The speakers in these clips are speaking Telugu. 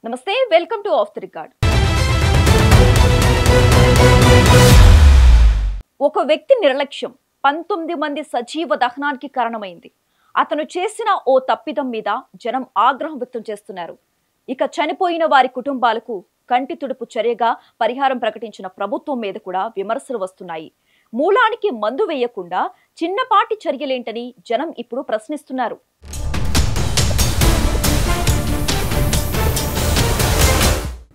నమస్తే welcome to of the record. ఒక వ్యక్తి నిర్లక్ష్యం 19 మంది సజీవ దహనానికి కారణమైంది. అతను చేసిన ఓ తప్పిదం మీద జనం ఆగ్రహం వ్యక్తం చేస్తున్నారు. ఇక చనిపోయిన వారి కుటుంబాలకు కంటి తుడుపు చర్యగా పరిహారం ప్రకటించిన ప్రభుత్వం మీద కూడా విమర్శలు వస్తున్నాయి. మూలానికి మందు వేయకుండా చిన్నపాటి చర్యలేంటని జనం ఇప్పుడు ప్రశ్నిస్తున్నారు.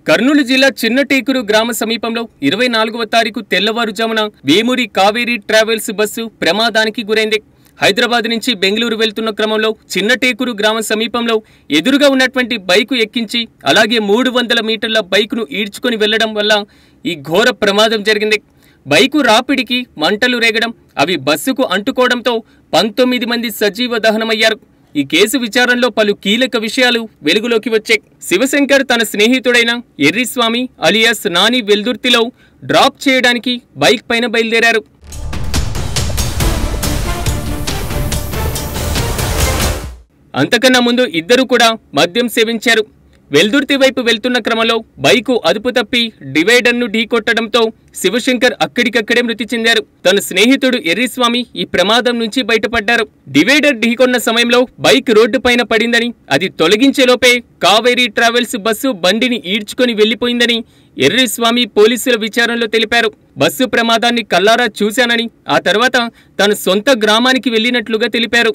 కర్నూలు జిల్లా చిన్నటేకురు గ్రామ సమీపంలో 24వ తారీఖు తెల్లవారుజామున వేమూరి కావేరీ ట్రావెల్స్ బస్సు ప్రమాదానికి గురైంది. హైదరాబాద్ నుంచి బెంగళూరు వెళ్తున్న క్రమంలో చిన్నటేకురు గ్రామ సమీపంలో ఎదురుగా ఉన్నటువంటి బైకు ఎక్కించి అలాగే 300 మీటర్ల బైకును ఈడ్చుకొని వెళ్లడం వల్ల ఈ ఘోర ప్రమాదం జరిగింది. బైకు రాపిడికి మంటలు రేగడం, అవి బస్సుకు అంటుకోవడంతో 19 మంది సజీవ దహనమయ్యారు. ఈ కేసు విచారణలో పలు కీలక విషయాలు వెలుగులోకి వచ్చాయి. శివశంకర్ తన స్నేహితుడైన ఎర్రిస్వామి అలియాస్ నాని వెల్దుర్తిలో డ్రాప్ చేయడానికి బైక్ పైన బయలుదేరారు. అంతకన్నా ముందు ఇద్దరు కూడా మద్యం సేవించారు. వెల్దుర్తి వైపు వెళ్తున్న క్రమంలో బైకు అదుపు తప్పి డివైడర్ను ఢీకొట్టడంతో శివశంకర్ అక్కడికక్కడే మృతి చెందారు. తన స్నేహితుడు ఎర్రిస్వామి ఈ ప్రమాదం నుంచి బయటపడ్డారు. డివైడర్ ఢీకొన్న సమయంలో బైక్ రోడ్డు పైన పడిందని, అది తొలగించేలోపే కావేరీ ట్రావెల్స్ బస్సు బండిని ఈడ్చుకొని వెళ్లిపోయిందని ఎర్రిస్వామి పోలీసుల విచారణలో తెలిపారు. బస్సు ప్రమాదాన్ని కల్లారా చూశానని, ఆ తర్వాత తన సొంత గ్రామానికి వెళ్లినట్లుగా తెలిపారు.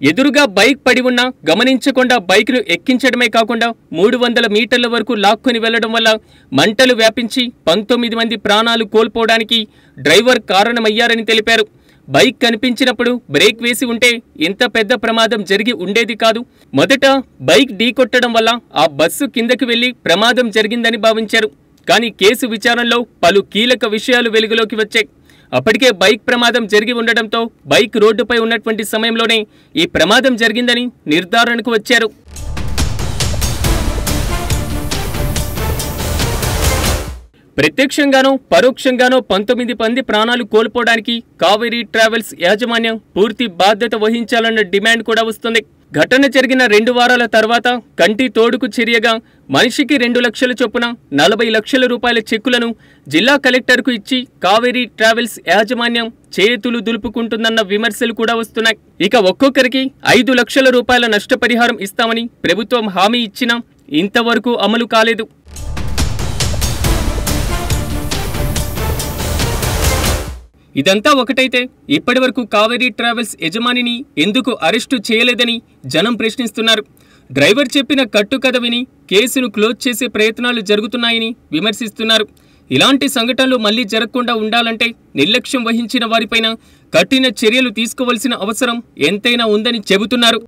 ఎదురుగా బైక్ పడి ఉన్నా గమనించకుండా బైక్ను ఎక్కించడమే కాకుండా 300 మీటర్ల వరకు లాక్కొని వెళ్లడం వల్ల మంటలు వ్యాపించి 19 మంది ప్రాణాలు కోల్పోవడానికి డ్రైవర్ కారణమయ్యారని తెలిపారు. బైక్ కనిపించినప్పుడు బ్రేక్ వేసి ఉంటే ఇంత పెద్ద ప్రమాదం జరిగి ఉండేది కాదు. మొదట బైక్ ఢీకొట్టడం వల్ల ఆ బస్సు కిందకి వెళ్లి ప్రమాదం జరిగిందని భావించారు. కానీ కేసు విచారణలో పలు కీలక విషయాలు వెలుగులోకి వచ్చాయి. అప్పటికే బైక్ ప్రమాదం జరిగి ఉండడంతో బైక్ రోడ్డుపై ఉన్నటువంటి సమయంలోనే ఈ ప్రమాదం జరిగిందని నిర్ధారణకు వచ్చారు. ప్రత్యక్షంగానో పరోక్షంగానో 19 మంది ప్రాణాలు కోల్పోవడానికి కావేరీ ట్రావెల్స్ యాజమాన్యం పూర్తి బాధ్యత వహించాలన్న డిమాండ్ కూడా వస్తుంది. ఘటన జరిగిన 2 వారాల తర్వాత కంటి తోడుకు చర్యగా మనిషికి 2 లక్షల చొప్పున 40 లక్షల రూపాయల చెక్కులను జిల్లా కలెక్టర్కు ఇచ్చి కావేరీ ట్రావెల్స్ యాజమాన్యం చేతులు దులుపుకుంటుందన్న విమర్శలు కూడా వస్తున్నాయి. ఇక ఒక్కొక్కరికి 5 లక్షల రూపాయల నష్టపరిహారం ఇస్తామని ప్రభుత్వం హామీ ఇచ్చినా ఇంతవరకు అమలు కాలేదు. ఇదంతా ఒకటైతే ఇప్పటి వరకు కావేరీ ట్రావెల్స్ యజమానిని ఎందుకు అరెస్టు చేయలేదని జనం ప్రశ్నిస్తున్నారు. డ్రైవర్ చెప్పిన కట్టుకథ విని కేసును క్లోజ్ చేసే ప్రయత్నాలు జరుగుతున్నాయని విమర్శిస్తున్నారు. ఇలాంటి సంఘటనలు మళ్లీ జరగకుండా ఉండాలంటే నిర్లక్ష్యం వహించిన వారిపైన కఠిన చర్యలు తీసుకోవాల్సిన అవసరం ఎంతైనా ఉందని చెబుతున్నారు.